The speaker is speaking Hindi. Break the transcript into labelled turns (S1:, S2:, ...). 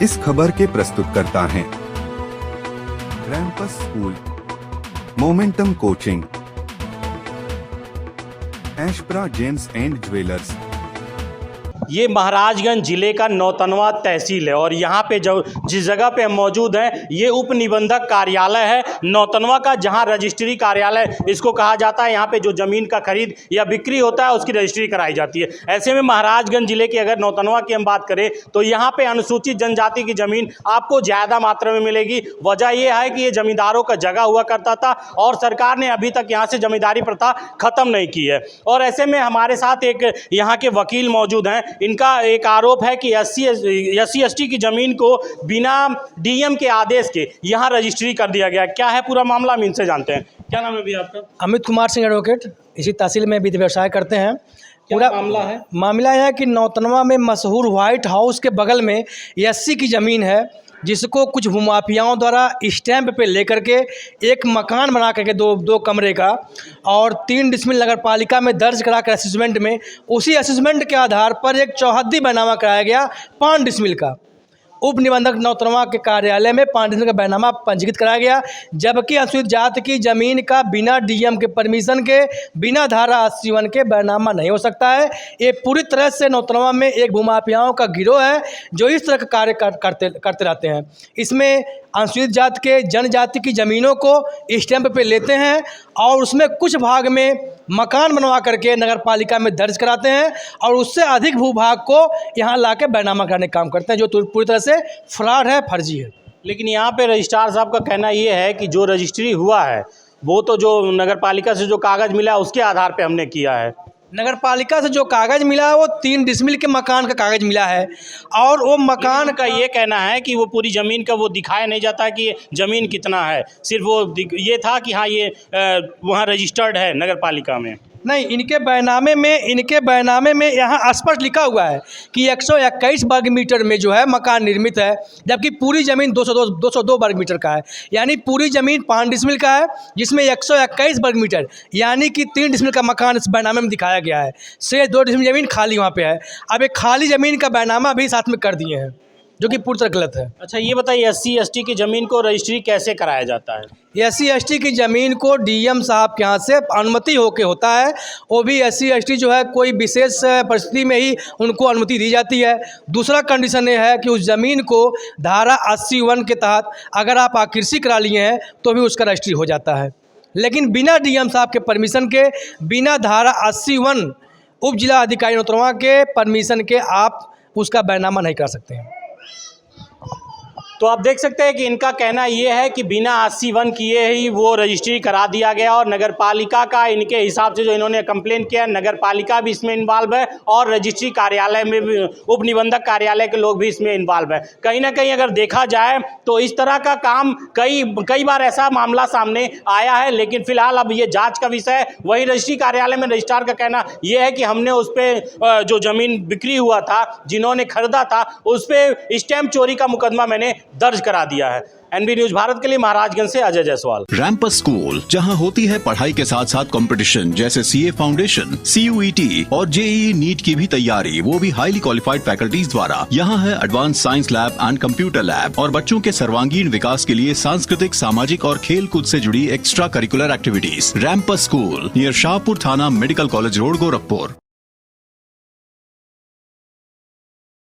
S1: इस खबर के प्रस्तुतकर्ता हैं रैंपस स्कूल, मोमेंटम कोचिंग, एशप्रा जेम्स एंड ज्वेलर्स।
S2: ये महाराजगंज जिले का नौतनवा तहसील है और यहाँ पे जो जिस जगह पे हम मौजूद हैं ये उप निबंधक कार्यालय है नौतनवा का, जहाँ रजिस्ट्री कार्यालय इसको कहा जाता है। यहाँ पे जो ज़मीन का खरीद या बिक्री होता है उसकी रजिस्ट्री कराई जाती है। ऐसे में महाराजगंज जिले की अगर नौतनवा की हम बात करें तो यहाँ पे अनुसूचित जनजाति की ज़मीन आपको ज़्यादा मात्रा में मिलेगी। वजह यह है कि ये जमींदारों का जगह हुआ करता था और सरकार ने अभी तक यहाँ से जमींदारी प्रथा ख़त्म नहीं की है। और ऐसे में हमारे साथ एक यहाँ के वकील मौजूद हैं। इनका एक आरोप है कि SC/ST की ज़मीन को बिना DM के आदेश के यहाँ रजिस्ट्री कर दिया गया। क्या है पूरा मामला, हम इनसे जानते हैं। क्या नाम है भैया आपका?
S3: अमित कुमार सिंह एडवोकेट, इसी तहसील में वित्त व्यवसाय करते हैं।
S2: पूरा मामला है?
S3: मामला यह है कि नौतनवा में मशहूर व्हाइट हाउस के बगल में SC की ज़मीन है, जिसको कुछ भूमाफियाओं द्वारा स्टैंप पे लेकर के एक मकान बना करके दो कमरे का और 3 डिसमिल नगर पालिका में दर्ज करा कर असेसमेंट में, उसी असेसमेंट के आधार पर एक चौहद्दी बैनामा कराया गया 5 डिसमिल का। उप निबंधक नौतनवा के कार्यालय में 5 डिसमिल का बैनामा पंजीकृत कराया गया, जबकि अनुसूचित जाति की ज़मीन का बिना DM के परमिशन के, बिना धारा 81 के बैनामा नहीं हो सकता है। ये पूरी तरह से नौतनवा में एक भूमाफियाओं का गिरोह है जो इस तरह का कार्य करते रहते हैं। इसमें अनुसूचित जाति के जनजाति की ज़मीनों को स्टैंप पे लेते हैं और उसमें कुछ भाग में मकान बनवा करके नगर पालिका में दर्ज कराते हैं और उससे अधिक भूभाग को यहाँ ला के बैनामा कराने का काम करते हैं, जो पूरी तरह से फ्रॉड है, फर्जी है।
S2: लेकिन यहाँ पे रजिस्ट्रार साहब का कहना ये है कि जो रजिस्ट्री हुआ है वो तो जो नगर पालिका से जो कागज़ मिला उसके आधार पे हमने किया है।
S3: नगर पालिका से जो कागज़ मिला है वो 3 डिसमिल के मकान का कागज़ मिला है और वो मकान
S2: का ये कहना है कि वो पूरी ज़मीन का वो दिखाया नहीं जाता कि ये ज़मीन कितना है, सिर्फ वो ये था कि हाँ ये वहाँ रजिस्टर्ड है नगर पालिका में।
S3: नहीं, इनके बैनामे में यहाँ स्पष्ट लिखा हुआ है कि 121 वर्ग मीटर में जो है मकान निर्मित है, जबकि पूरी ज़मीन 202 वर्ग मीटर का है। यानी पूरी ज़मीन 5 डिसमिल का है जिसमें 121 वर्ग मीटर यानी कि 3 डिसमिल का मकान इस बैनामे में दिखाया गया है। शेष 2 डिसमिल ज़मीन खाली वहाँ पे है। अब एक खाली ज़मीन का बैनामा भी साथ में कर दिए हैं, जो कि पूरी तरह गलत है।
S2: अच्छा ये बताइए, SC/ST की ज़मीन को रजिस्ट्री कैसे कराया जाता है?
S3: SC/ST की ज़मीन को DM साहब के यहाँ से अनुमति होके होता है। वो भी SC/ST जो है कोई विशेष परिस्थिति में ही उनको अनुमति दी जाती है। दूसरा कंडीशन ये है कि उस ज़मीन को धारा 81 के तहत अगर आप आकृषि करा लिए हैं तो भी उसका रजिस्ट्री हो जाता है, लेकिन बिना DM साहब के परमिशन के, बिना धारा 81 उप जिला अधिकारी नौतनवा के परमिशन के आप उसका बैनामा नहीं कर सकते हैं।
S2: तो आप देख सकते हैं कि इनका कहना ये है कि बिना 81 किए ही वो रजिस्ट्री करा दिया गया और नगर पालिका का इनके हिसाब से जो इन्होंने कंप्लेन किया, नगर पालिका भी इसमें इन्वॉल्व है और रजिस्ट्री कार्यालय में भी उप निबंधक कार्यालय के लोग भी इसमें इन्वॉल्व है। कहीं ना कहीं अगर देखा जाए तो इस तरह का काम कई बार ऐसा मामला सामने आया है, लेकिन फिलहाल अब ये जाँच का विषय है। वहीं रजिस्ट्री कार्यालय में रजिस्ट्रार का कहना यह है कि हमने उस पर जो ज़मीन बिक्री हुआ था, जिन्होंने खरीदा था, उस पर स्टैम्प चोरी का मुकदमा मैंने दर्ज करा दिया है। NB न्यूज़ भारत के लिए महाराजगंज से अजय जायसवाल।
S4: रैंपस स्कूल, जहां होती है पढ़ाई के साथ साथ कंपटीशन जैसे CA फाउंडेशन, CUET और JEE नीट की भी तैयारी, वो भी हाईली क्वालिफाइड फैकल्टीज द्वारा। यहाँ है advance science lab and computer lab और बच्चों के सर्वांगीण विकास के लिए सांस्कृतिक, सामाजिक और खेल कूद से जुड़ी extra curricular activities. Rampus school near Shahpur थाना, मेडिकल कॉलेज रोड, गोरखपुर।